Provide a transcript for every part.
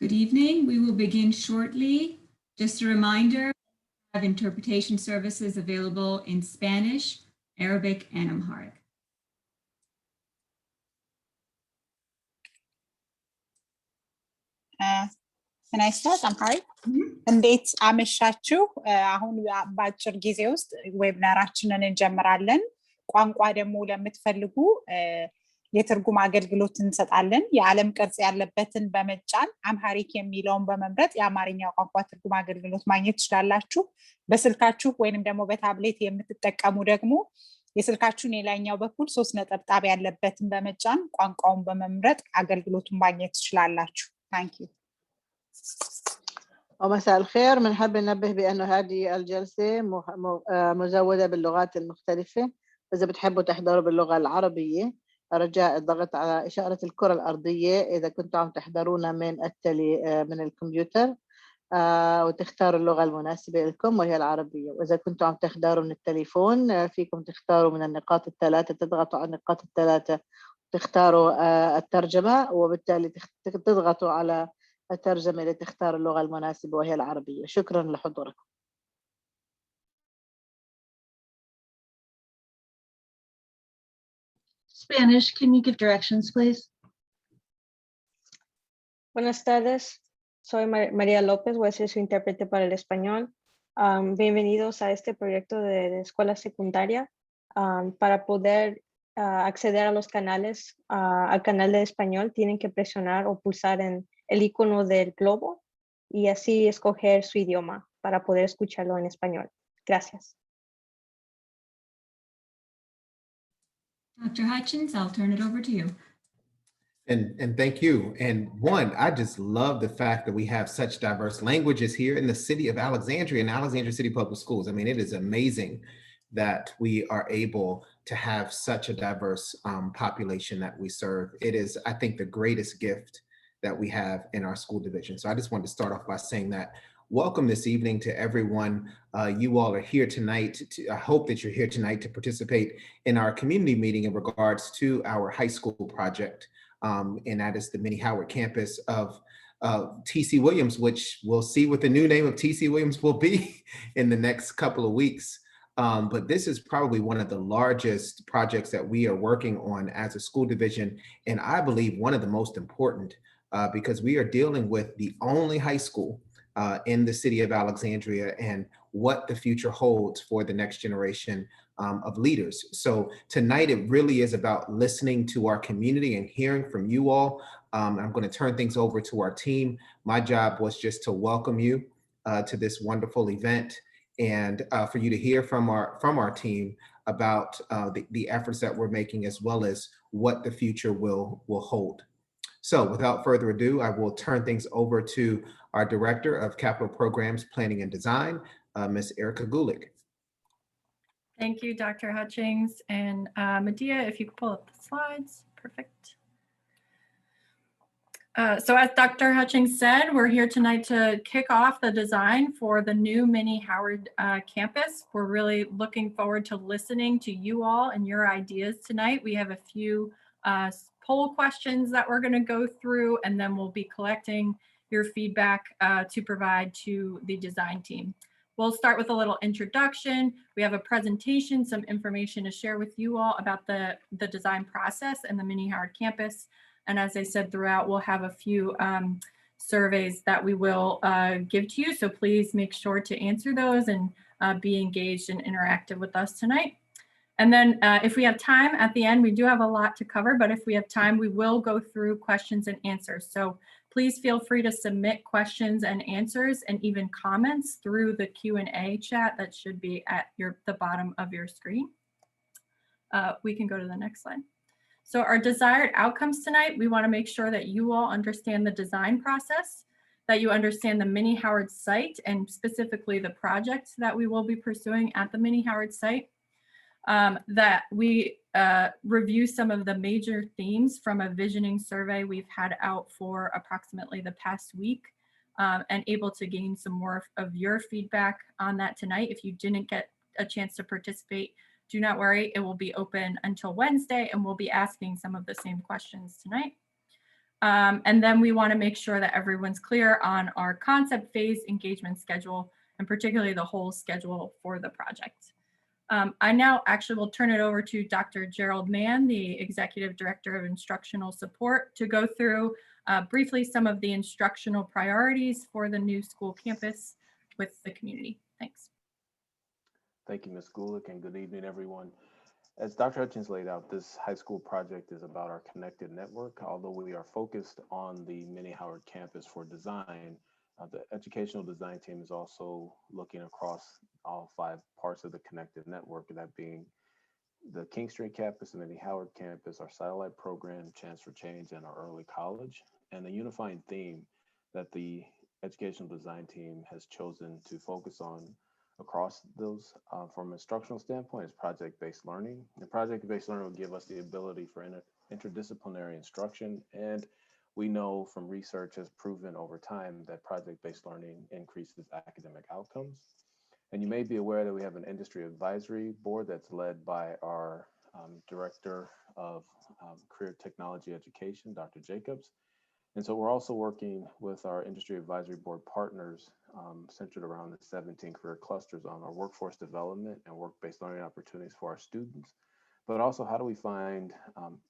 Good evening. We will begin shortly. Just a reminder, we have interpretation services available in Spanish, Arabic, and Amharic. Can I start? Amharic? እንዴት አመሻችሁ? አሁን በአጭር ጊዜ ውስጥ ዌብናራችንን እንጀምራለን። ቋንቋ ደግሞ ለምትፈልጉ የትርጉም አገልግሎት እንሰጣለን። የዓለም ቅርጽ ያለበትን በመጫን አምሃሪክ የሚለውን በመምረጥ የአማርኛ ቋንቋ ትርጉም አገልግሎት ማግኘት ትችላላችሁ። በስልካችሁ ወይንም ደግሞ በታብሌት የምትጠቀሙ ደግሞ የስልካችሁን የላይኛው በኩል 3 ነጠብጣብ ያለበትን በመጫን ቋንቋውን በመምረጥ አገልግሎቱን ማግኘት ትችላላችሁ። Thank you. ومساء الخير. بنحب ننبه بأنه هذه الجلسة مزودة باللغات المختلفة. إذا بتحبوا تحضروا باللغة العربية رجاء الضغط على إشارة الكرة الأرضية إذا كنتوا عم تحضرونا من الكمبيوتر وتختاروا اللغة المناسبة لكم وهي العربية. وإذا كنتوا عم تحضروا من التليفون فيكم تختاروا من النقاط الثلاثة، تضغطوا على النقاط الثلاثة تختاروا الترجمة، وبالتالي تضغطوا على الترجمة لتختار اللغة المناسبة وهي العربية. شكرا لحضوركم. Spanish, can you give directions, please? Buenas tardes, soy María López, voy a ser su intérprete para el español. Bienvenidos a este proyecto de escuela secundaria. Para poder acceder a los canales, al canal de español, tienen que presionar o pulsar en el icono del globo y así escoger su idioma para poder escucharlo en español. Gracias. Dr. Hutchins, I'll turn it over to you. And thank you. And one, I just love the fact that we have such diverse languages here in the city of Alexandria and Alexandria City Public Schools. I mean, it is amazing that we are able to have such a diverse population that we serve. It is, I think, the greatest gift that we have in our school division. So I just wanted to start off by saying that welcome this evening to everyone. You all are here tonight. I hope that you're here tonight to participate in our community meeting in regards to our high school project. And that is the Mini Howard campus of TC Williams, which we'll see what the new name of TC Williams will be in the next couple of weeks. But this is probably one of the largest projects that we are working on as a school division. And I believe one of the most important because we are dealing with the only high school in the city of Alexandria and what the future holds for the next generation of leaders. So tonight it really is about listening to our community and hearing from you all. I'm going to turn things over to our team. My job was just to welcome you to this wonderful event and for you to hear from our team about the efforts that we're making as well as what the future will hold. So without further ado, I will turn things over to our Director of Capital Programs, Planning and Design, Ms. Erica Gulick. Thank you, Dr. Hutchings. And Medea, if you could pull up the slides, perfect. So as Dr. Hutchings said, we're here tonight to kick off the design for the new Mini Howard campus. We're really looking forward to listening to you all and your ideas tonight. We have a few poll questions that we're going to go through, and then we'll be collecting your feedback to provide to the design team. We'll start with a little introduction. We have a presentation, some information to share with you all about the design process and the Mini Howard campus. And as I said throughout, we'll have a few surveys that we will give to you. So please make sure to answer those and be engaged and interactive with us tonight. And then if we have time at the end, we do have a lot to cover, but if we have time, we will go through questions and answers. So please feel free to submit questions and answers and even comments through the Q&A chat that should be at the bottom of your screen. We can go to the next slide. So our desired outcomes tonight, we want to make sure that you all understand the design process, that you understand the Mini Howard site and specifically the projects that we will be pursuing at the Mini Howard site. That we review some of the major themes from a visioning survey we've had out for approximately the past week and able to gain some more of your feedback on that tonight. If you didn't get a chance to participate, do not worry, it will be open until Wednesday and we'll be asking some of the same questions tonight. And then we want to make sure that everyone's clear on our concept phase engagement schedule, and particularly the whole schedule for the project. I now actually will turn it over to Dr. Gerald Mann, the Executive Director of Instructional Support, to go through briefly some of the instructional priorities for the new school campus with the community. Thanks. Thank you, Ms. Gulick, and good evening, everyone. As Dr. Hutchins laid out, this high school project is about our connected network. Although we are focused on the Mini Howard campus for design, the educational design team is also looking across all 5 parts of the connected network, that being the King Street campus, the Mini Howard campus, our satellite program, Chance for Change, and our early college. And the unifying theme that the educational design team has chosen to focus on across those from an instructional standpoint is project-based learning. And project-based learning will give us the ability for interdisciplinary instruction. And we know from research has proven over time that project-based learning increases academic outcomes. And you may be aware that we have an industry advisory board that's led by our Director of Career Technology Education, Dr. Jacobs. And so we're also working with our industry advisory board partners centered around the 17 career clusters on our workforce development and work-based learning opportunities for our students. But also, how do we find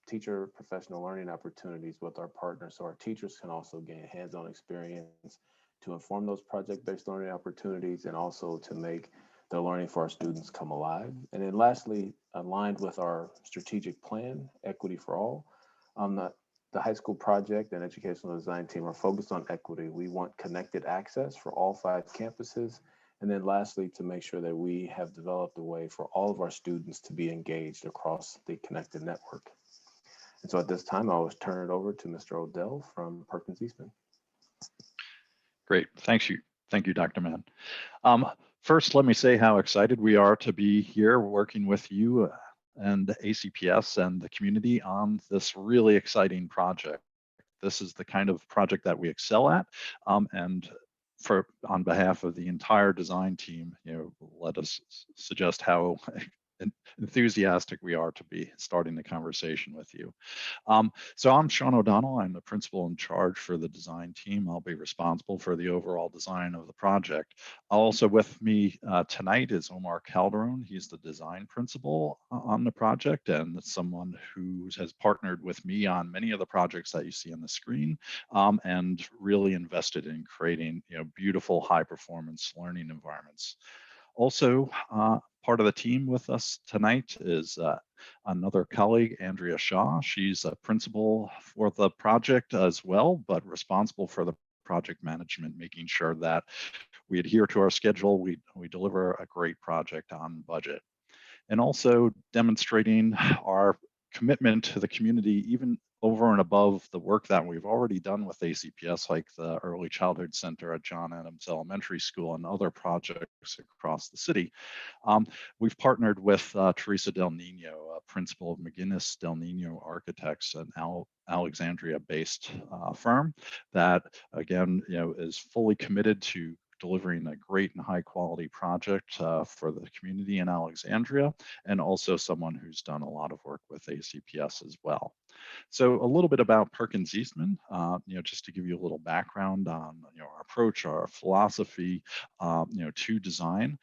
teacher professional learning opportunities with our partners so our teachers can also gain hands-on experience to inform those project-based learning opportunities and also to make the learning for our students come alive. And then lastly, aligned with our strategic plan, Equity for All, the high school project and educational design team are focused on equity. We want connected access for all 5 campuses. And then lastly, to make sure that we have developed a way for all of our students to be engaged across the connected network. And so at this time, I will turn it over to Mr. Odell from Perkins Eastman. Great, thank you, Dr. Mann. First, let me say how excited we are to be here working with you and ACPS and the community on this really exciting project. This is the kind of project that we excel at, and on behalf of the entire design team, let us suggest how enthusiastic we are to be starting the conversation with you. So I'm Sean O'Donnell. I'm the principal in charge for the design team. I'll be responsible for the overall design of the project. Also with me tonight is Omar Calderon. He's the design principal on the project and someone who has partnered with me on many of the projects that you see on the screen and really invested in creating beautiful high performance learning environments. Also, part of the team with us tonight is another colleague, Andrea Shaw. She's a principal for the project as well, but responsible for the project management, making sure that we adhere to our schedule, we deliver a great project on budget. And also demonstrating our commitment to the community, even over and above the work that we've already done with ACPS, like the Early Childhood Center at John Adams Elementary School and other projects across the city. We've partnered with Teresa Del Nino, a principal of McGinnis Del Nino Architects, an Alexandria-based firm that, again, is fully committed to delivering a great and high quality project for the community in Alexandria, and also someone who's done a lot of work with ACPS as well. So a little bit about Perkins Eastman, just to give you a little background on our approach, our philosophy, to design.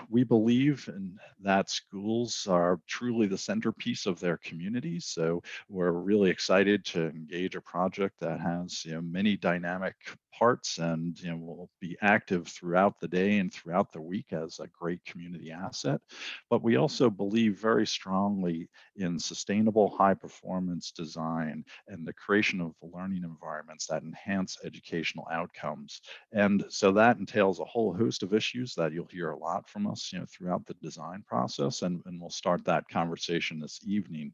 We believe in that schools are truly the centerpiece of their community. So we're really excited to engage a project that has many dynamic parts and will be active throughout the day and throughout the week as a great community asset. But we also believe very strongly in sustainable high performance design and the creation of learning environments that enhance educational outcomes. And so that entails a whole host of issues that you'll hear a lot from us throughout the design process, and we'll start that conversation this evening.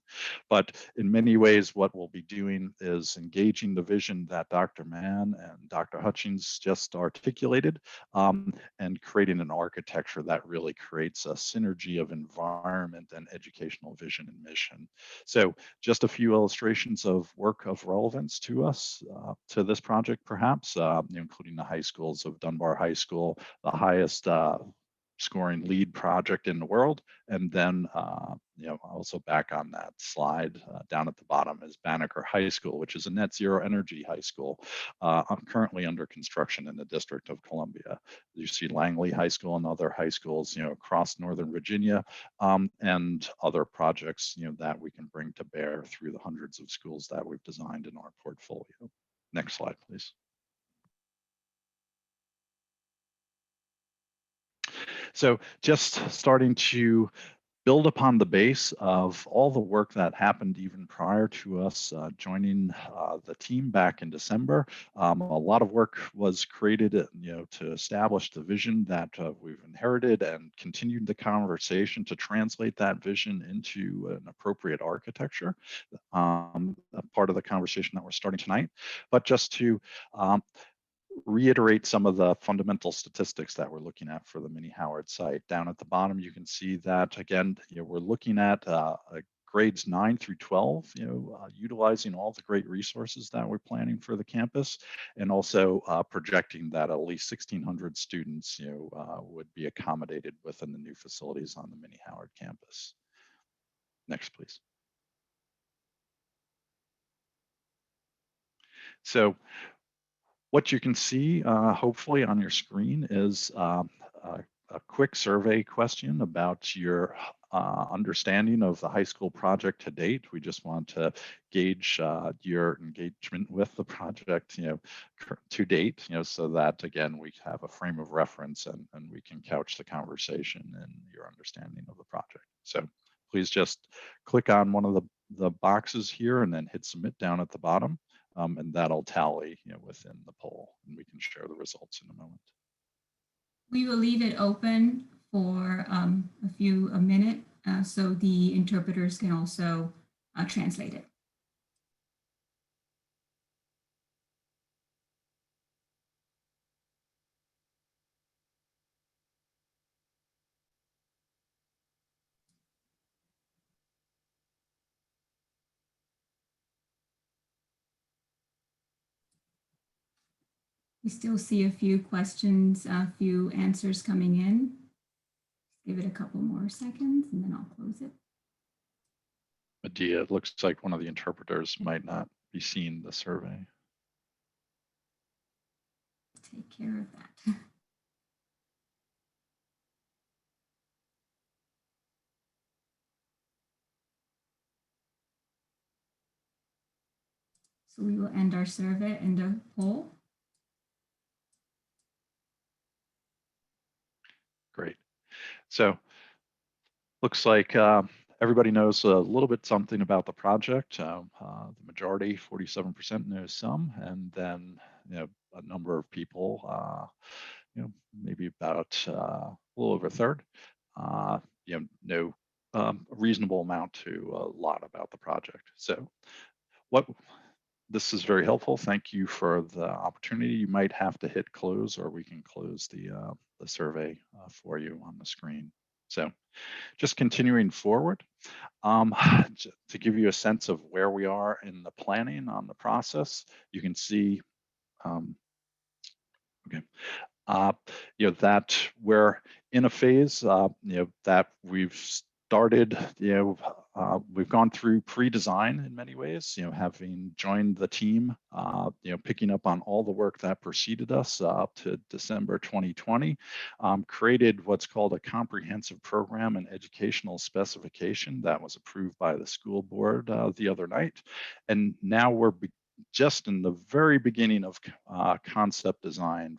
But in many ways, what we'll be doing is engaging the vision that Dr. Mann and Dr. Hutchins just articulated, and creating an architecture that really creates a synergy of environment and educational vision and mission. So just a few illustrations of work of relevance to us, to this project perhaps, including the high schools of Dunbar High School, the highest scoring lead project in the world. And then, also back on that slide down at the bottom is Banneker High School, which is a net zero energy high school currently under construction in the District of Columbia. You see Langley High School and other high schools, across Northern Virginia, and other projects, that we can bring to bear through the hundreds of schools that we've designed in our portfolio. Next slide, please. So just starting to build upon the base of all the work that happened even prior to us joining the team back in December. A lot of work was created, to establish the vision that we've inherited and continued the conversation to translate that vision into an appropriate architecture. A part of the conversation that we're starting tonight, but just to reiterate some of the fundamental statistics that we're looking at for the Mini Howard site. Down at the bottom, you can see that again, we're looking at grades 9 through 12, utilizing all the great resources that we're planning for the campus, and also projecting that at least 1,600 students, would be accommodated within the new facilities on the Mini Howard campus. Next, please. So what you can see, hopefully on your screen, is a quick survey question about your understanding of the high school project to date. We just want to gauge your engagement with the project, to date, so that again we have a frame of reference and we can couch the conversation in your understanding of the project. So please just click on one of the boxes here and then hit submit down at the bottom. And that'll tally, within the poll, and we can share the results in a moment. We will leave it open for a minute so the interpreters can also translate it. We still see a few questions, a few answers coming in. Give it a couple more seconds and then I'll close it. Medea, it looks like one of the interpreters might not be seeing the survey. Take care of that. So we will end our survey and the poll. Great. So looks like everybody knows a little bit something about the project. The majority, 47%, knows some, and then a number of people, maybe about a little over a third, know a reasonable amount to a lot about the project. So this is very helpful. Thank you for the opportunity. You might have to hit close, or we can close the survey for you on the screen. So just continuing forward, to give you a sense of where we are in the planning on the process, you can see, that we're in a phase, that we've started, we've gone through pre-design in many ways, having joined the team, picking up on all the work that preceded us up to December 2020, created what's called a comprehensive program and educational specification that was approved by the school board the other night. And now we're just in the very beginning of concept design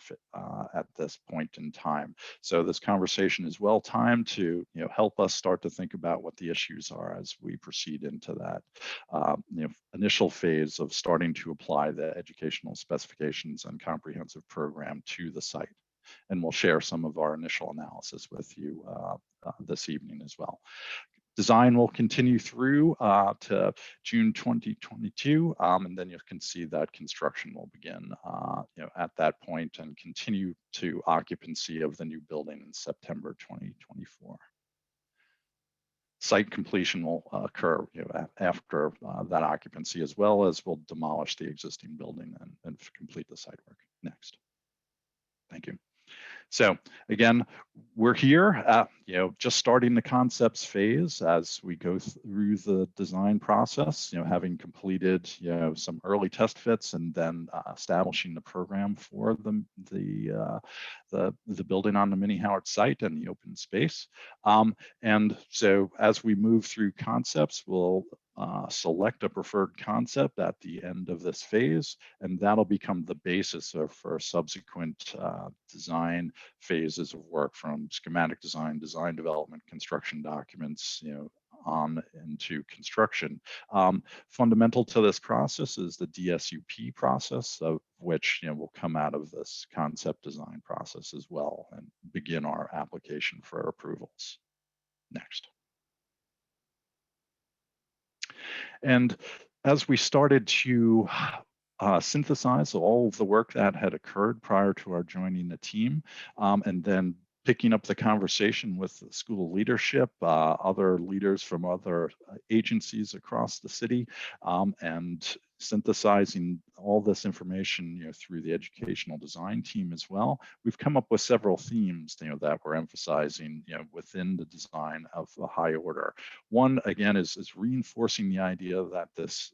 at this point in time. So this conversation is well timed to help us start to think about what the issues are as we proceed into that initial phase of starting to apply the educational specifications and comprehensive program to the site. And we'll share some of our initial analysis with you this evening as well. Design will continue through to June 2022, and then you can see that construction will begin at that point and continue to occupancy of the new building in September 2024. Site completion will occur after that occupancy, as well as we'll demolish the existing building and complete the site work next. Thank you. So again, we're here, just starting the concepts phase as we go through the design process, having completed, some early test fits and then establishing the program for the building on the Mini Howard site and the open space. And so as we move through concepts, we'll select a preferred concept at the end of this phase, and that'll become the basis for subsequent design phases of work, from schematic design, design development, construction documents, on into construction. Fundamental to this process is the DSUP process, of which will come out of this concept design process as well and begin our application for approvals. Next. And as we started to synthesize all of the work that had occurred prior to our joining the team, and then picking up the conversation with the school leadership, other leaders from other agencies across the city, and synthesizing all this information through the educational design team as well, we've come up with several themes that we're emphasizing within the design of the high order. One, again, is reinforcing the idea that this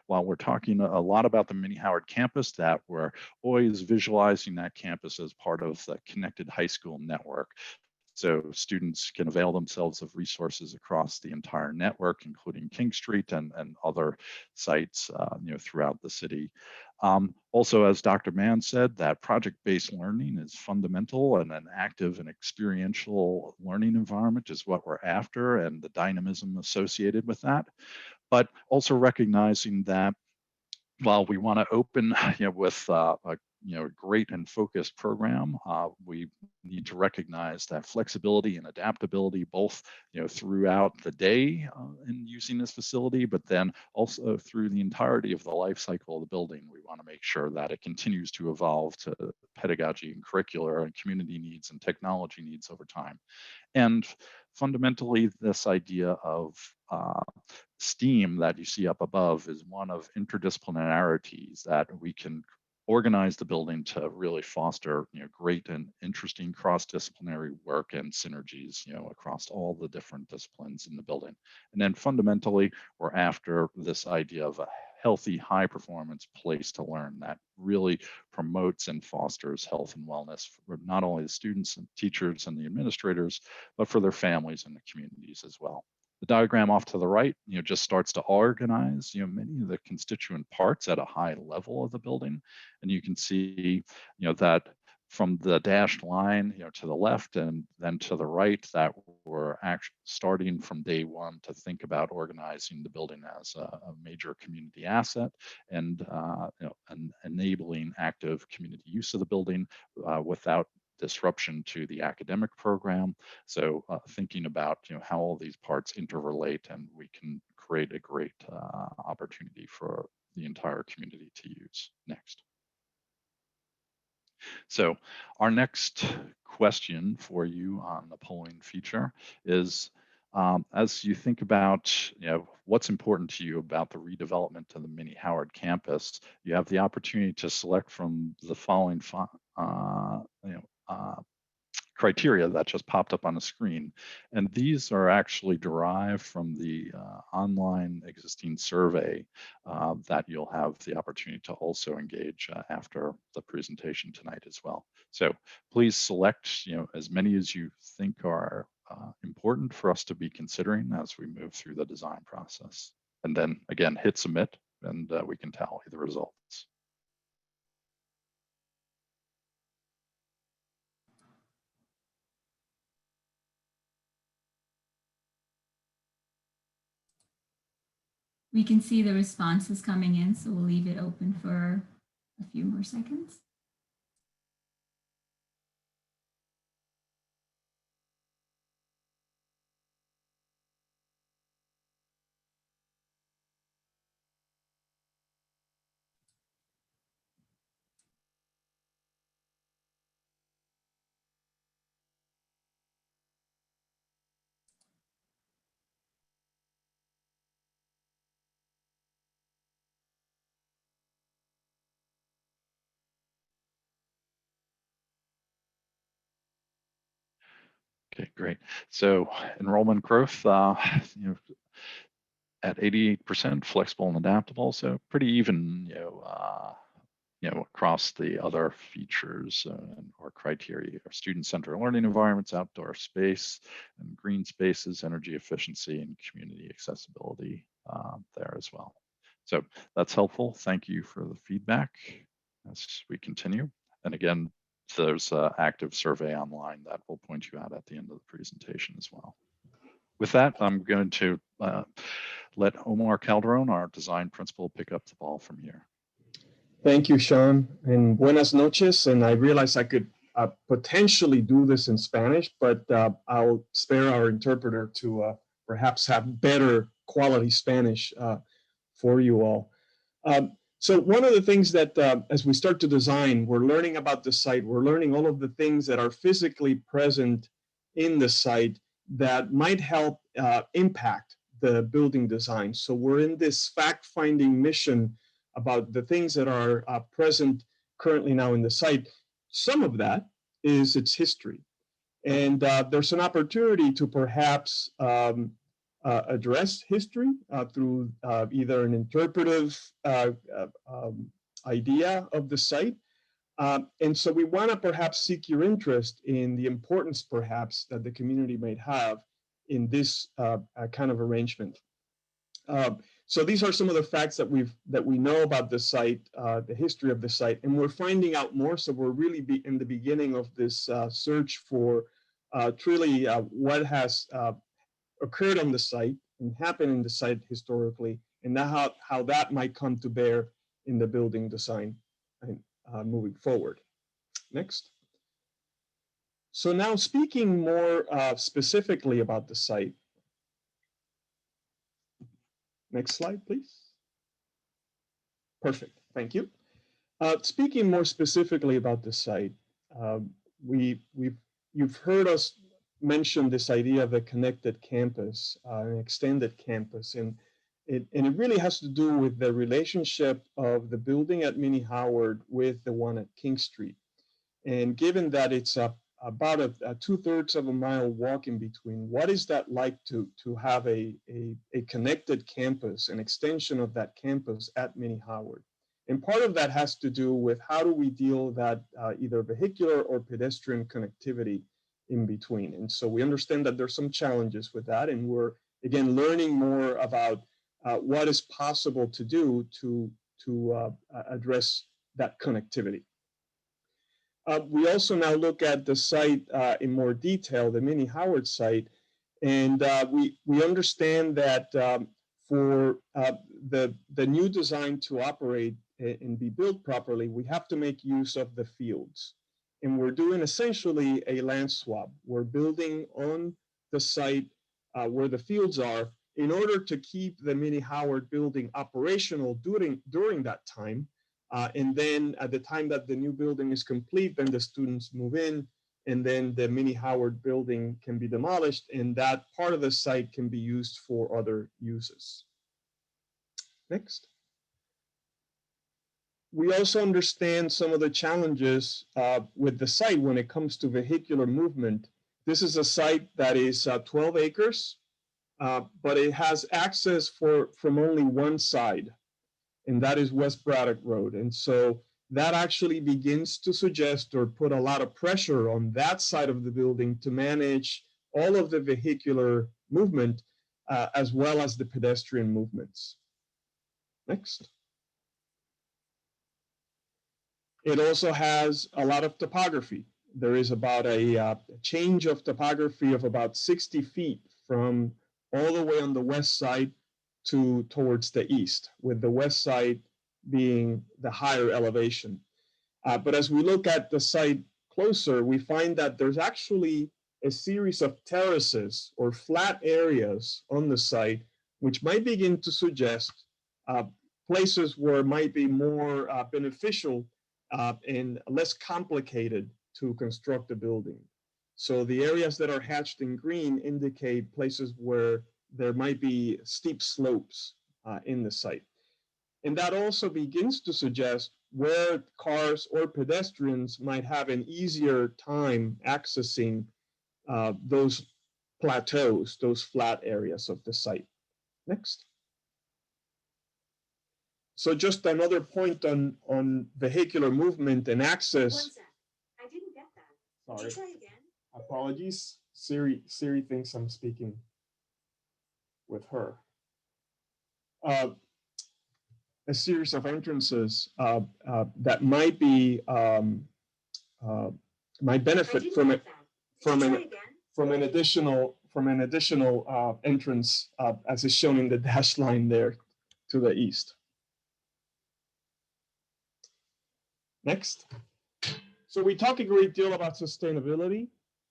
while we're talking a lot about the Mini Howard campus, that we're always visualizing that campus as part of the connected high school network. So students can avail themselves of resources across the entire network, including King Street and other sites throughout the city. Also, as Dr. Mann said, that project-based learning is fundamental, and an active and experiential learning environment is what we're after, and the dynamism associated with that. But also recognizing that while we want to open with a great and focused program, we need to recognize that flexibility and adaptability both throughout the day in using this facility, but then also through the entirety of the life cycle of the building. We want to make sure that it continues to evolve to pedagogy and curricular and community needs and technology needs over time. And fundamentally, this idea of STEAM that you see up above is one of interdisciplinarities, that we can organize the building to really foster great and interesting cross-disciplinary work and synergies across all the different disciplines in the building. And then fundamentally, we're after this idea of a healthy, high performance place to learn that really promotes and fosters health and wellness for not only the students and teachers and the administrators, but for their families and the communities as well. The diagram off to the right, just starts to organize, many of the constituent parts at a high level of the building. And you can see, that from the dashed line, to the left and then to the right, that we're actually starting from day one to think about organizing the building as a major community asset, and enabling active community use of the building without disruption to the academic program. So thinking about how all these parts interrelate, and we can create a great opportunity for the entire community to use. Next. So our next question for you on the polling feature is, as you think about what's important to you about the redevelopment of the Mini Howard campus, you have the opportunity to select from the following criteria that just popped up on the screen. And these are actually derived from the online existing survey that you'll have the opportunity to also engage after the presentation tonight as well. So please select as many as you think are important for us to be considering as we move through the design process. And then again, hit submit, and we can tally the results. We can see the responses coming in, so we'll leave it open for a few more seconds. Okay, great. So enrollment growth, at 88%, flexible and adaptable, so pretty even, across the other features or criteria: student-centered learning environments, outdoor space and green spaces, energy efficiency, and community accessibility there as well. So that's helpful. Thank you for the feedback as we continue. And again, there's an active survey online that will point you out at the end of the presentation as well. With that, I'm going to let Omar Calderon, our design principal, pick up the ball from here. Thank you, Sean, and buenas noches. And I realized I could potentially do this in Spanish, but I'll spare our interpreter to perhaps have better quality Spanish for you all. So one of the things that as we start to design, we're learning about the site, we're learning all of the things that are physically present in the site that might help impact the building design. So we're in this fact-finding mission about the things that are present currently now in the site. Some of that is its history. And there's an opportunity to perhaps address history through either an interpretive idea of the site. And so we want to perhaps seek your interest in the importance perhaps that the community might have in this kind of arrangement. So these are some of the facts that we know about the site, the history of the site, and we're finding out more. So we're really in the beginning of this search for truly what has occurred on the site and happened in the site historically, and how that might come to bear in the building design and moving forward. Next. So now speaking more specifically about the site. Next slide, please. Perfect, thank you. Speaking more specifically about the site, you've heard us mention this idea of a connected campus, an extended campus, and it really has to do with the relationship of the building at Mini Howard with the one at King Street. And given that it's about a 2/3 of a mile walk in between, what is that like to have a connected campus, an extension of that campus at Mini Howard? And part of that has to do with how do we deal with that either vehicular or pedestrian connectivity in between. And so we understand that there's some challenges with that, and we're again learning more about what is possible to do to address that connectivity. We also now look at the site in more detail, the Mini Howard site, and we understand that for the new design to operate and be built properly, we have to make use of the fields. And we're doing essentially a land swap. We're building on the site where the fields are in order to keep the Mini Howard building operational during that time. And then at the time that the new building is complete, then the students move in, and then the Mini Howard building can be demolished, and that part of the site can be used for other uses. Next. We also understand some of the challenges with the site when it comes to vehicular movement. This is a site that is 12 acres, but it has access from only one side, and that is West Braddock Road. And so that actually begins to suggest or put a lot of pressure on that side of the building to manage all of the vehicular movement as well as the pedestrian movements. Next. It also has a lot of topography. There is about a change of topography of about 60 feet from all the way on the west side towards the east, with the west side being the higher elevation. But as we look at the site closer, we find that there's actually a series of terraces or flat areas on the site, which might begin to suggest places where it might be more beneficial and less complicated to construct a building. So the areas that are hatched in green indicate places where there might be steep slopes in the site. And that also begins to suggest where cars or pedestrians might have an easier time accessing those plateaus, those flat areas of the site. Next. So just another point on vehicular movement and access. I didn't get that. Sorry. Try again. Apologies. Siri thinks I'm speaking with her. A series of entrances that might be might benefit from it from an additional entrance as is shown in the dashed line there to the east. Next. So we talk a great deal about sustainability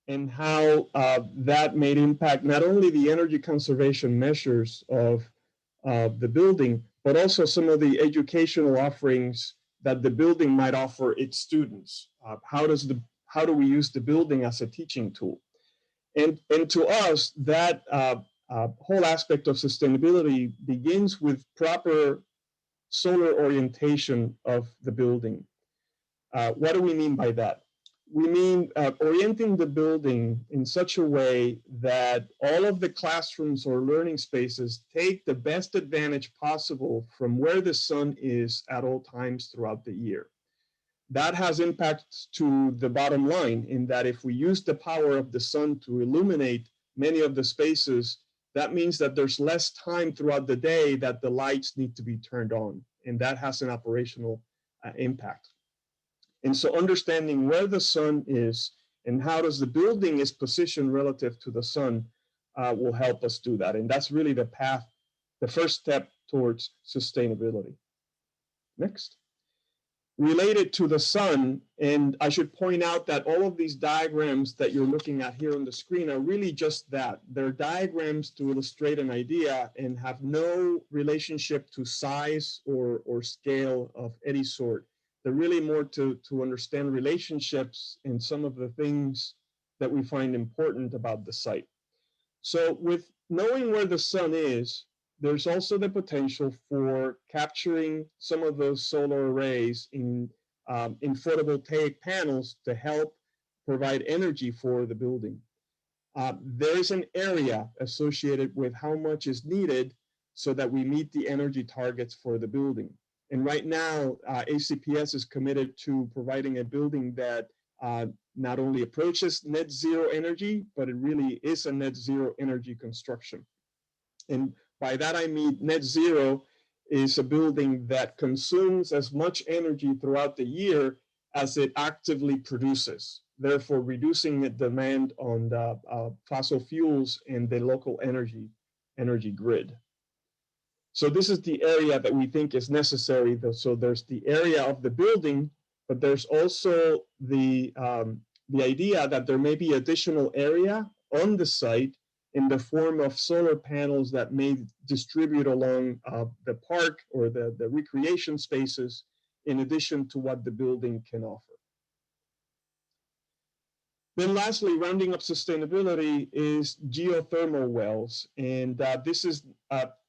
and how that may impact not only the energy conservation measures of the building, but also some of the educational offerings that the building might offer its students. How do we use the building as a teaching tool? And to us, that whole aspect of sustainability begins with proper solar orientation of the building. What do we mean by that? We mean orienting the building in such a way that all of the classrooms or learning spaces take the best advantage possible from where the sun is at all times throughout the year. That has impacts to the bottom line in that if we use the power of the sun to illuminate many of the spaces, that means that there's less time throughout the day that the lights need to be turned on, and that has an operational impact. And so understanding where the sun is and how does the building is positioned relative to the sun will help us do that. And that's really the path, the first step towards sustainability. Next. Related to the sun, and I should point out that all of these diagrams that you're looking at here on the screen are really just that. They're diagrams to illustrate an idea and have no relationship to size or scale of any sort. They're really more to understand relationships and some of the things that we find important about the site. So with knowing where the sun is, there's also the potential for capturing some of those solar arrays in photovoltaic panels to help provide energy for the building. There is an area associated with how much is needed so that we meet the energy targets for the building. And right now, ACPS is committed to providing a building that not only approaches net zero energy, but it really is a net zero energy construction. And by that I mean net zero is a building that consumes as much energy throughout the year as it actively produces, therefore reducing the demand on the fossil fuels and the local energy grid. So this is the area that we think is necessary. So there's the area of the building, but there's also the idea that there may be additional area on the site in the form of solar panels that may distribute along the park or the recreation spaces in addition to what the building can offer. Then lastly, rounding up sustainability is geothermal wells. And this is,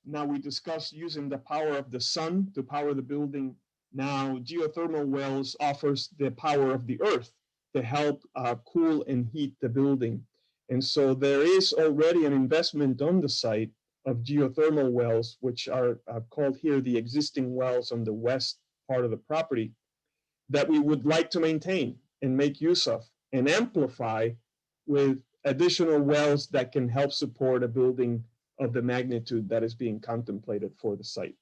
now we discussed using the power of the sun to power the building. Now geothermal wells offers the power of the earth to help cool and heat the building. And so there is already an investment on the site of geothermal wells, which are called here the existing wells on the west part of the property, that we would like to maintain and make use of and amplify with additional wells that can help support a building of the magnitude that is being contemplated for the site.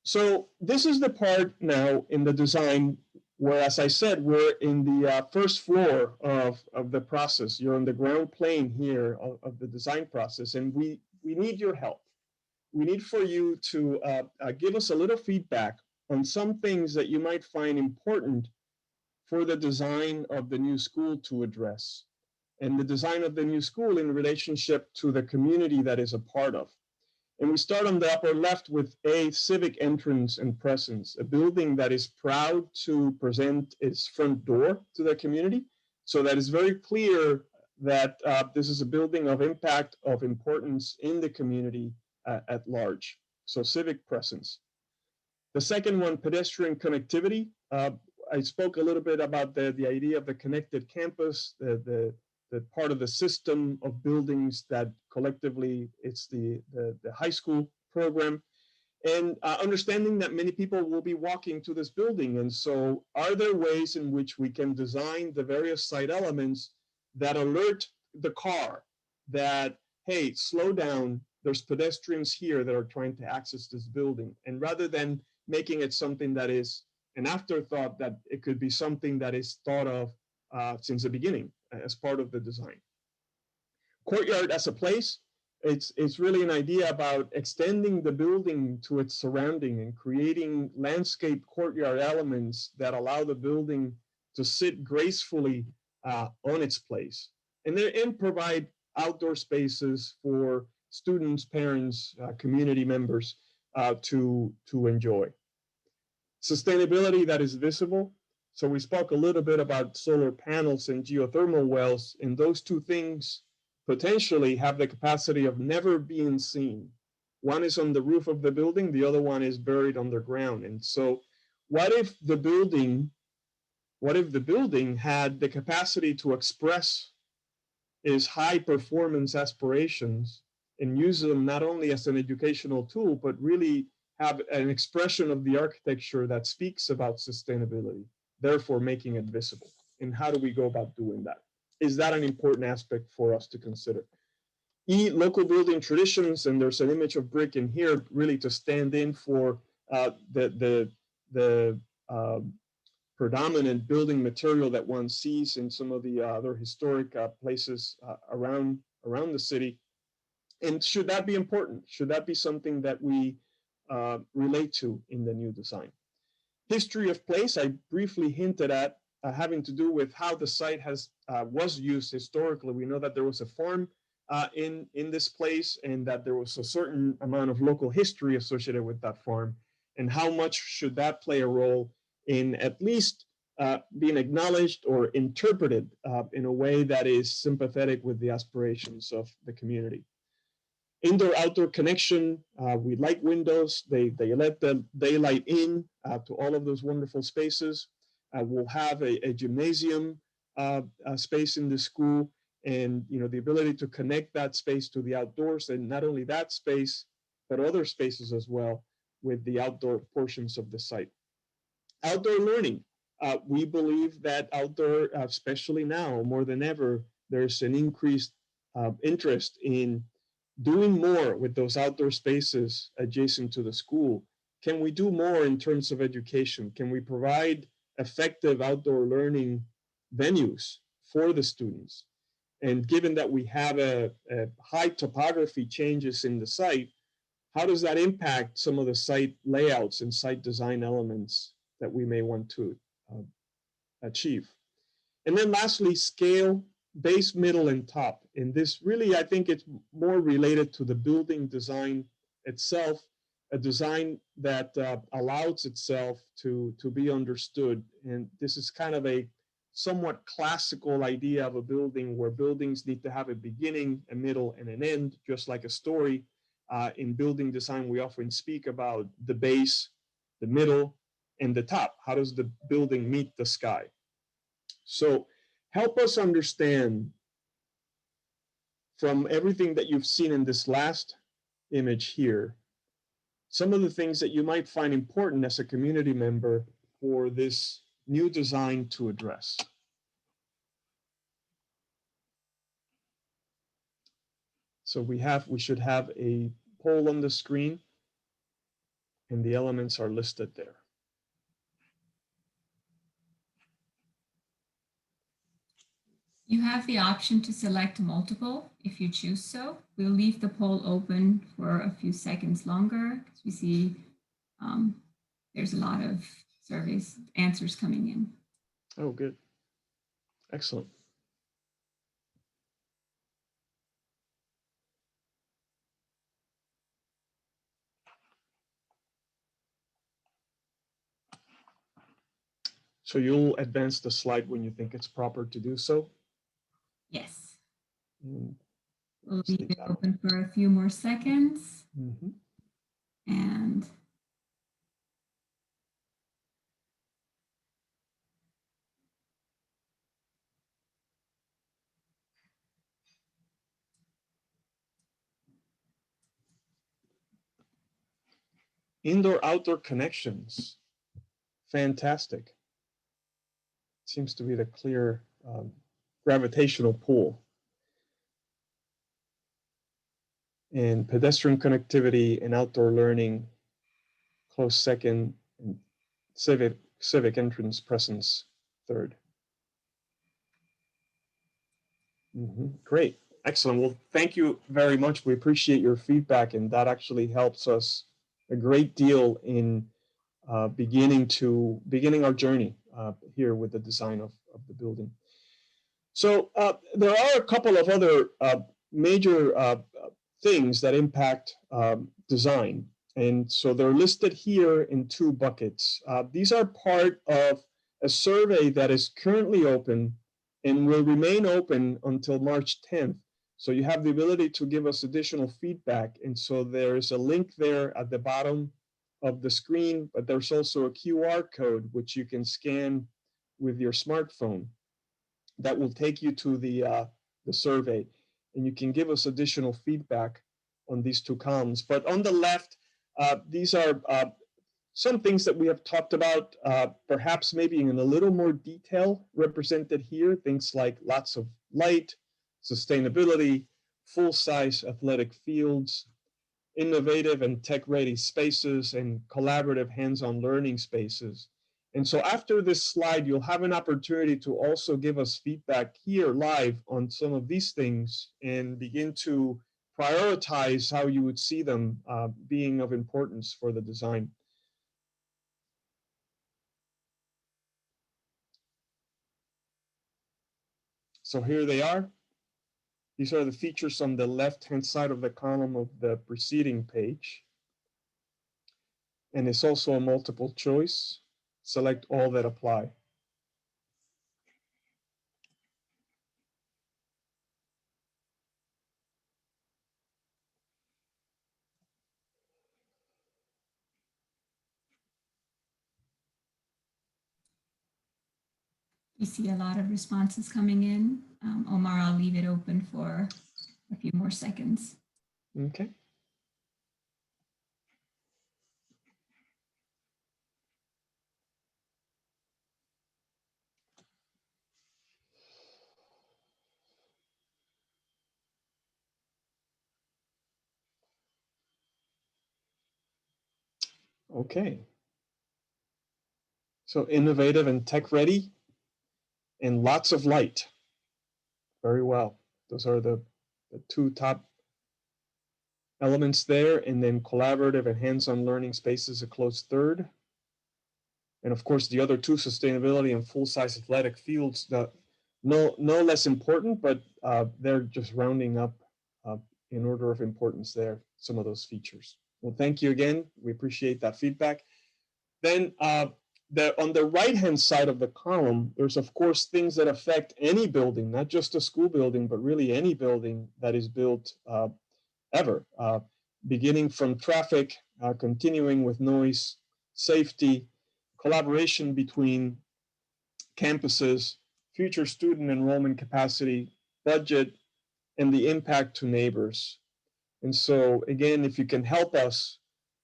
So this is the part now in the design where, as I said, we're in the first floor of the process. You're on the ground plane here of the design process, and we need your help. We need for you to give us a little feedback on some things that you might find important for the design of the new school to address, and the design of the new school in relationship to the community that is a part of. And we start on the upper left with a civic entrance and presence, a building that is proud to present its front door to the community, so that it's very clear that this is a building of impact, of importance in the community at large. So civic presence. The second one, pedestrian connectivity. I spoke a little bit about the idea of the connected campus, the part of the system of buildings that collectively it's the high school program, and understanding that many people will be walking to this building. And so are there ways in which we can design the various site elements that alert the car that, hey, slow down, there's pedestrians here that are trying to access this building. And rather than making it something that is an afterthought, that it could be something that is thought of since the beginning as part of the design. Courtyard as a place, it's really an idea about extending the building to its surrounding and creating landscape courtyard elements that allow the building to sit gracefully on its place. And provide outdoor spaces for students, parents, community members to enjoy. Sustainability that is visible. So we spoke a little bit about solar panels and geothermal wells, and those two things potentially have the capacity of never being seen. One is on the roof of the building, the other one is buried underground. And so what if the building had the capacity to express its high performance aspirations and use them not only as an educational tool, but really have an expression of the architecture that speaks about sustainability, therefore making it visible? And how do we go about doing that? Is that an important aspect for us to consider? Local building traditions, and there's an image of brick in here really to stand in for the predominant building material that one sees in some of the other historic places around the city. And should that be important? Should that be something that we relate to in the new design? History of place, I briefly hinted at, having to do with how the site was used historically. We know that there was a farm in this place, and that there was a certain amount of local history associated with that farm, and how much should that play a role in at least being acknowledged or interpreted in a way that is sympathetic with the aspirations of the community. Indoor-outdoor connection, we like windows. They let the daylight in to all of those wonderful spaces. We'll have a gymnasium space in the school, and the ability to connect that space to the outdoors, and not only that space, but other spaces as well with the outdoor portions of the site. Outdoor learning. We believe that outdoor, especially now more than ever, there's an increased interest in doing more with those outdoor spaces adjacent to the school. Can we do more in terms of education? Can we provide effective outdoor learning venues for the students? And given that we have a high topography changes in the site, how does that impact some of the site layouts and site design elements that we may want to achieve? And then lastly, scale, base, middle, and top. And this really, I think it's more related to the building design itself, a design that allows itself to be understood. And this is kind of a somewhat classical idea of a building, where buildings need to have a beginning, a middle, and an end, just like a story. In building design, we often speak about the base, the middle, and the top. How does the building meet the sky? So help us understand, from everything that you've seen in this last image here, some of the things that you might find important as a community member for this new design to address. So we should have a poll on the screen, and the elements are listed there. You have the option to select multiple if you choose so. We'll leave the poll open for a few seconds longer, because we see there's a lot of answers coming in. Oh, good. Excellent. So you'll advance the slide when you think it's proper to do so? Yes. Mm. We'll leave it open for a few more seconds. Mm-hmm. And Indoor-outdoor connections. Fantastic. Seems to be the clear gravitational pull. And pedestrian connectivity and outdoor learning, close second, and civic entrance presence third. Great, excellent. Well, thank you very much. We appreciate your feedback, and that actually helps us a great deal in beginning our journey here with the design of the building. So there are a couple of other major things that impact design. And so they're listed here in two buckets. These are part of a survey that is currently open and will remain open until March 10th. So you have the ability to give us additional feedback. And so there's a link there at the bottom of the screen, but there's also a QR code which you can scan with your smartphone that will take you to the survey, and you can give us additional feedback on these two columns. But on the left, these are some things that we have talked about, perhaps maybe in a little more detail represented here, things like lots of light, sustainability, full-size athletic fields, innovative and tech-ready spaces, and collaborative hands-on learning spaces. And so after this slide, you'll have an opportunity to also give us feedback here live on some of these things and begin to prioritize how you would see them being of importance for the design. So here they are. These are the features on the left-hand side of the column of the preceding page. And it's also a multiple choice. Select all that apply. We see a lot of responses coming in. Omar, I'll leave it open for a few more seconds. Okay. Okay. So innovative and tech ready and lots of light. Very well. Those are the two top elements there. And then collaborative and hands-on learning spaces, a close third. And of course, the other two, sustainability and full-size athletic fields, no less important, but they're just rounding up in order of importance there, some of those features. Well, thank you again. We appreciate that feedback. Then on the right-hand side of the column, there's of course things that affect any building, not just a school building, but really any building that is built ever, beginning from traffic, continuing with noise, safety, collaboration between campuses, future student enrollment capacity, budget, and the impact to neighbors. And so again, if you can help us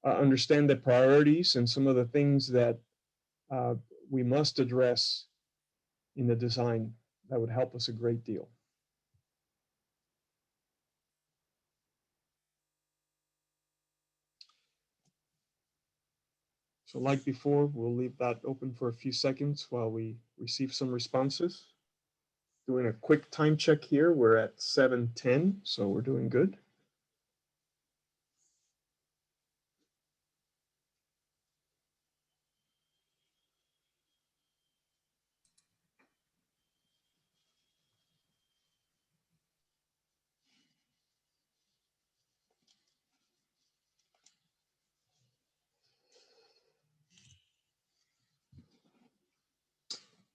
understand the priorities and some of the things that we must address in the design, that would help us a great deal. So like before, we'll leave that open for a few seconds while we receive some responses. Doing a quick time check here. We're at 7:10, so we're doing good.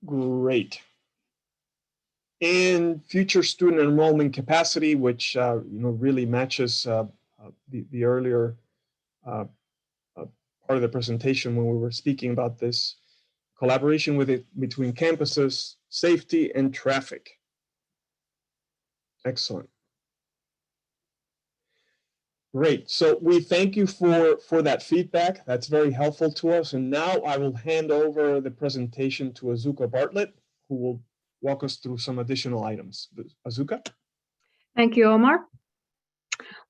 Great. And future student enrollment capacity, which really matches the earlier part of the presentation when we were speaking about this. Collaboration between campuses, safety, and traffic. Excellent. Great. So we thank you for that feedback. That's very helpful to us. And now I will hand over the presentation to Azuka Bartlett, who will walk us through some additional items. Azuka? Thank you, Omar.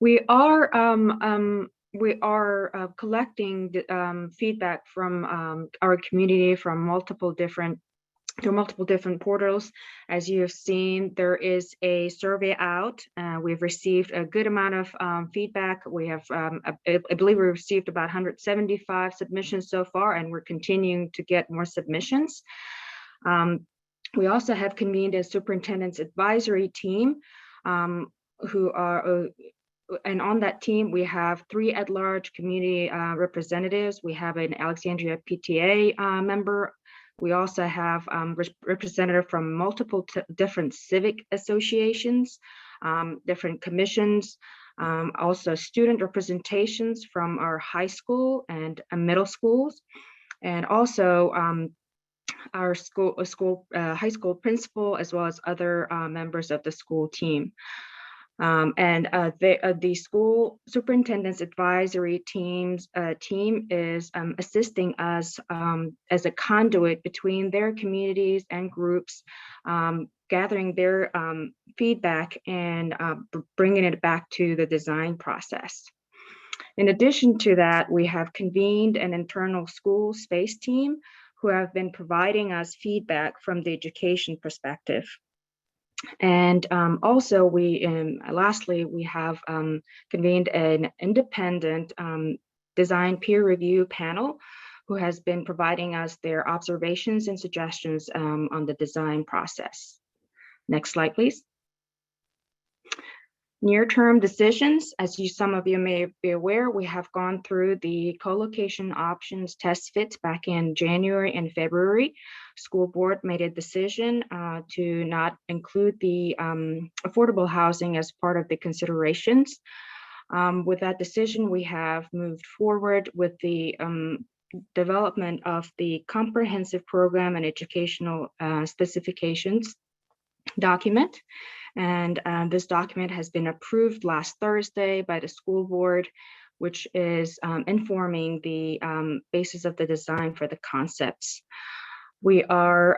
We are collecting the, feedback from our community from multiple different portals. As you have seen, there is a survey out. We've received a good amount of feedback. We have, I believe we received about 175 submissions so far, and we're continuing to get more submissions. We also have convened a superintendent's advisory team who are, and on that team, we have 3 at-large community representatives. We have an Alexandria PTA member. We also have representative from multiple different civic associations, different commissions, also student representations from our high school and middle schools, and also our high school principal, as well as other members of the school team. The school superintendent's advisory team is assisting us as a conduit between their communities and groups, gathering their feedback and bringing it back to the design process. In addition to that, we have convened an internal school space team who have been providing us feedback from the education perspective. And also, lastly, we have convened an independent design peer review panel who has been providing us their observations and suggestions on the design process. Next slide, please. Near-term decisions, as some of you may be aware, we have gone through the co-location options test fits back in January and February. School board made a decision to not include the affordable housing as part of the considerations. With that decision, we have moved forward with the development of the comprehensive program and educational specifications document. And this document has been approved last Thursday by the school board, which is informing the basis of the design for the concepts. We are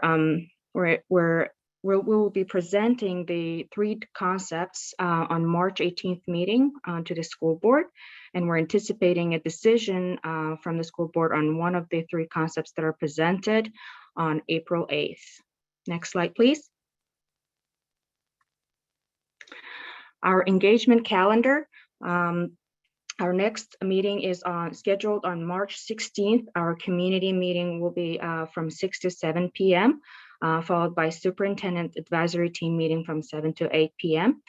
we'll be presenting the 3 concepts on March 18th meeting to the school board, and we're anticipating a decision from the school board on one of the 3 concepts that are presented on April 8th. Next slide, please. Our engagement calendar. Our next meeting is scheduled on March 16th. Our community meeting will be from 6 to 7 p.m., followed by superintendent advisory team meeting from 7 to 8 p.m.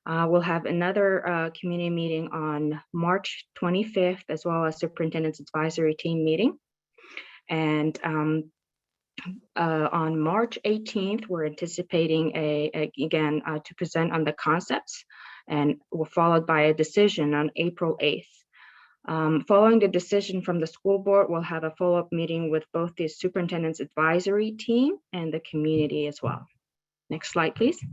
We'll have another community meeting on March 25th, as well as superintendent's advisory team meeting. And on March 18th, we're anticipating again to present on the concepts, and we're followed by a decision on April 8th. Following the decision from the school board, we'll have a follow-up meeting with both the superintendent's advisory team and the community as well. Next slide, please.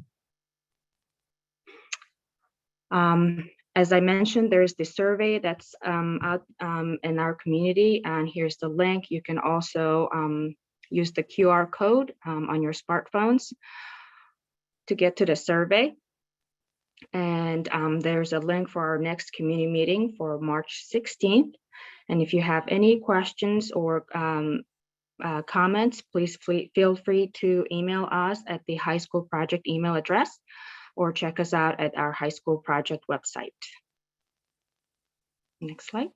As I mentioned, there's the survey that's out in our community, and here's the link. You can also use the QR code on your smartphones to get to the survey. And there's a link for our next community meeting for March 16th. And if you have any questions or comments, please feel free to email us at the high school project email address, or check us out at our high school project website. Next slide.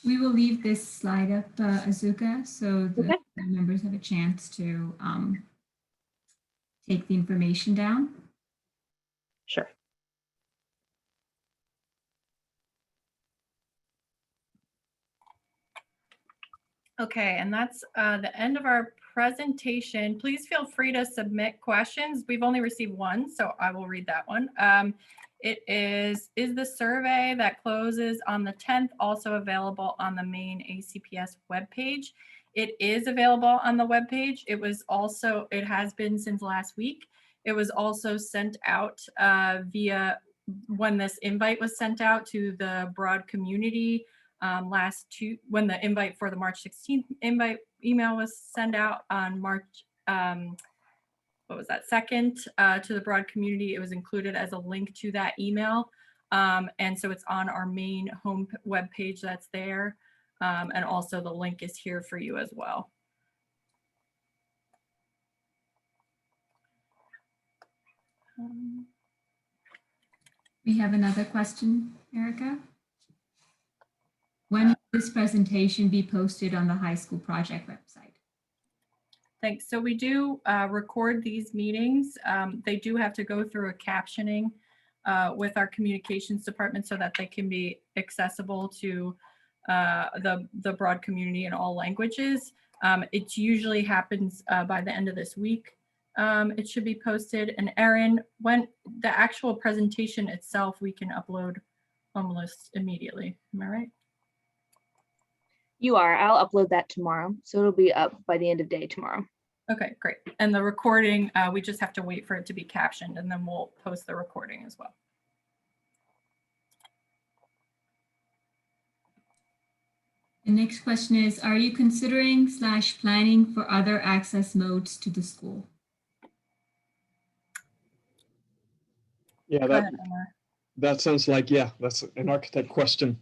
We will leave this slide up, Azuka, so the members have a chance to take the information down. Sure. Okay, and that's the end of our presentation. Please feel free to submit questions. We've only received one, so I will read that one. It is the survey that closes on the 10th also available on the main ACPS webpage? It is available on the webpage. It has been since last week. It was also sent out via when this invite was sent out to the broad community when the invite for the March 16th invite email was sent out on March, what was that, 2nd to the broad community, it was included as a link to that email. And so it's on our main home web page that's there. And also the link is here for you as well. We have another question, Erica. When will this presentation be posted on the high school project website? Thanks. So we do record these meetings. They do have to go through a captioning with our communications department so that they can be accessible to the broad community in all languages. It usually happens by the end of this week. It should be posted. And Erin, when the actual presentation itself, we can upload almost immediately. Am I right? You are. I'll upload that tomorrow. So it'll be up by the end of day tomorrow. Okay, great. And the recording, we just have to wait for it to be captioned and then we'll post the recording as well. The next question is, are you considering / planning for other access modes to the school? Yeah, Go ahead, Omar. that sounds like, yeah, that's an architect question.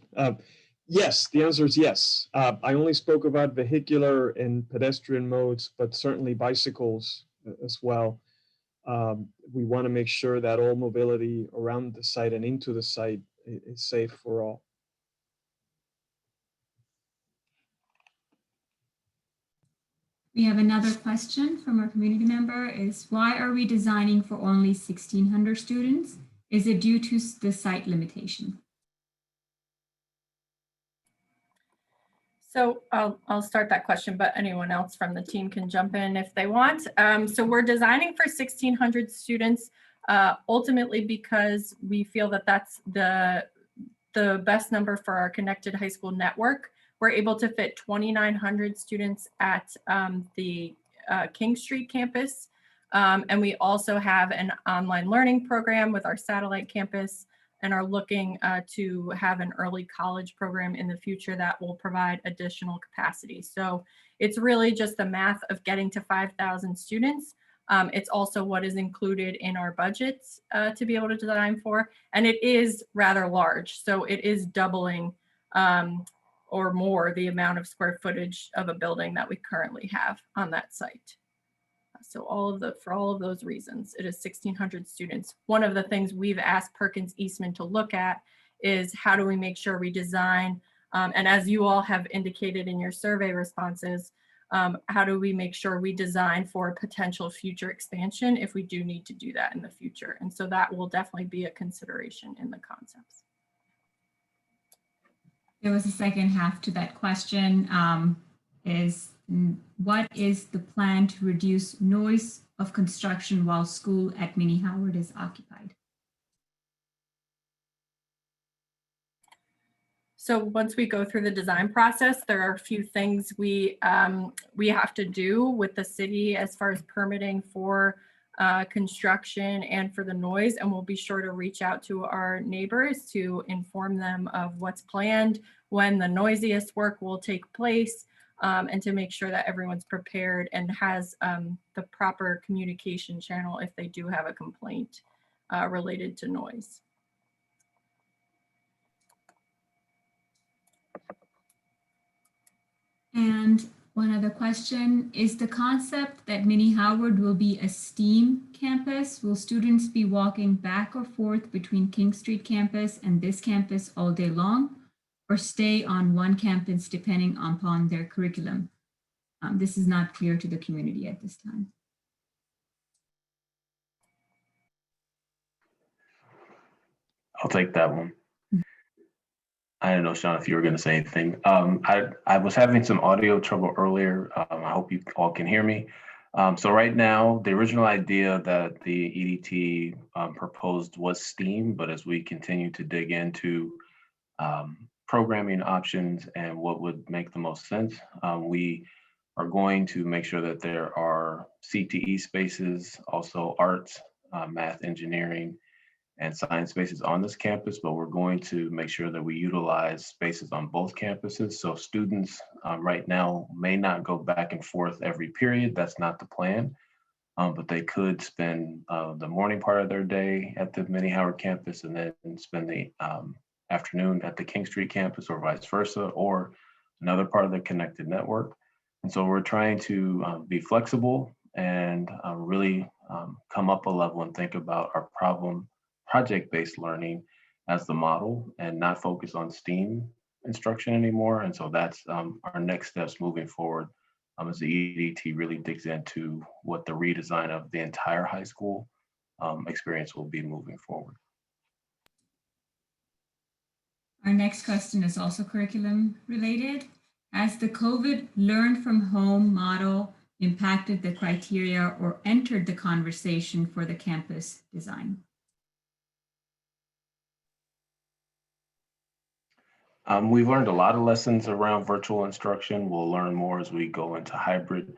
Yes, the answer is yes. I only spoke about vehicular and pedestrian modes, but certainly bicycles as well. We want to make sure that all mobility around the site and into the site is safe for all. We have another question from our community member is, why are we designing for only 1,600 students? Is it due to the site limitation? So I'll start that question, but anyone else from the team can jump in if they want. So we're designing for 1,600 students, ultimately because we feel that that's the best number for our connected high school network. We're able to fit 2,900 students at the King Street campus. And we also have an online learning program with our satellite campus and are looking to have an early college program in the future that will provide additional capacity. So it's really just the math of getting to 5,000 students. It's also what is included in our budgets to be able to design for. And it is rather large. So it is doubling or more the amount of square footage of a building that we currently have on that site. So for all of those reasons, it is 1,600 students. One of the things we've asked Perkins Eastman to look at is how do we make sure we design, and as you all have indicated in your survey responses, how do we make sure we design for potential future expansion if we do need to do that in the future? And so that will definitely be a consideration in the concepts. There was a second half to that question, what is the plan to reduce noise of construction while school at Mini Howard is occupied? So once we go through the design process, there are a few things we have to do with the city as far as permitting for construction and for the noise, and we'll be sure to reach out to our neighbors to inform them of what's planned, when the noisiest work will take place, and to make sure that everyone's prepared and has the proper communication channel if they do have a complaint related to noise. And one other question, is the concept that Mini Howard will be a STEAM campus? Will students be walking back or forth between King Street campus and this campus all day long, or stay on one campus depending upon their curriculum? This is not clear to the community at this time. I'll take that one. I don't know, Sean, if you were going to say anything. I was having some audio trouble earlier. I hope you all can hear me. So right now, the original idea that the EDT proposed was STEAM, but as we continue to dig into programming options and what would make the most sense, we are going to make sure that there are CTE spaces, also arts, math, engineering, and science spaces on this campus, but we're going to make sure that we utilize spaces on both campuses. So students right now may not go back and forth every period. That's not the plan, but they could spend the morning part of their day at the Mini Howard campus and then spend the afternoon at the King Street campus or vice versa, or another part of the connected network. And so we're trying to be flexible and really come up a level and think about our project-based learning as the model and not focus on STEAM instruction anymore. And so that's our next steps moving forward as the EDT really digs into what the redesign of the entire high school experience will be moving forward. Our next question is also curriculum related. Has the COVID learn from home model impacted the criteria or entered the conversation for the campus design? We've learned a lot of lessons around virtual instruction. We'll learn more as we go into hybrid.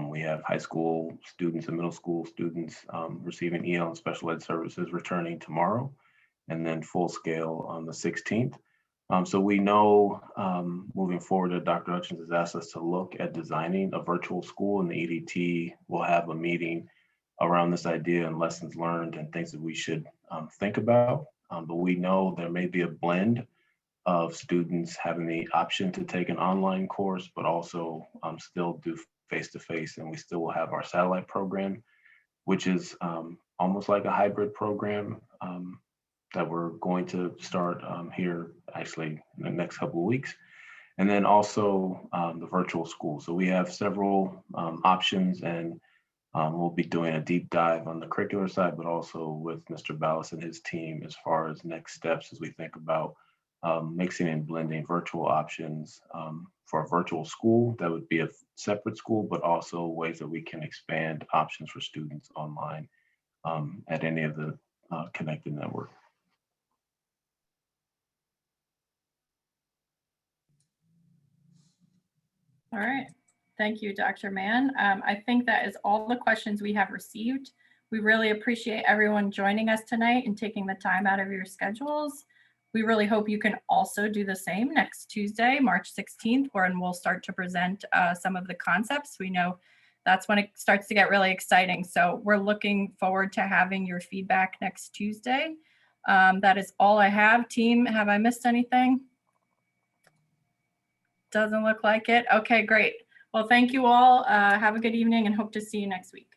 We have high school students and middle school students receiving EL and special ed services returning tomorrow, and then full scale on the 16th. So we know moving forward that Dr. Hutchins has asked us to look at designing a virtual school, and the EDT will have a meeting around this idea and lessons learned and things that we should think about. But we know there may be a blend of students having the option to take an online course, but also still do face-to-face, and we still will have our satellite program, which is almost like a hybrid program that we're going to start here actually in the next couple of weeks. And then also the virtual school. So we have several options, and we'll be doing a deep dive on the curricular side, but also with Mr. Ballas and his team as far as next steps as we think about mixing and blending virtual options for a virtual school that would be a separate school, but also ways that we can expand options for students online at any of the connected network. All right. Thank you, Dr. Mann. I think that is all the questions we have received. We really appreciate everyone joining us tonight and taking the time out of your schedules. We really hope you can also do the same next Tuesday, March 16th, when we'll start to present some of the concepts. We know that's when it starts to get really exciting. So we're looking forward to having your feedback next Tuesday. That is all I have. Team, have I missed anything? Doesn't look like it. Okay, great. Well, thank you all. Have a good evening and hope to see you next week.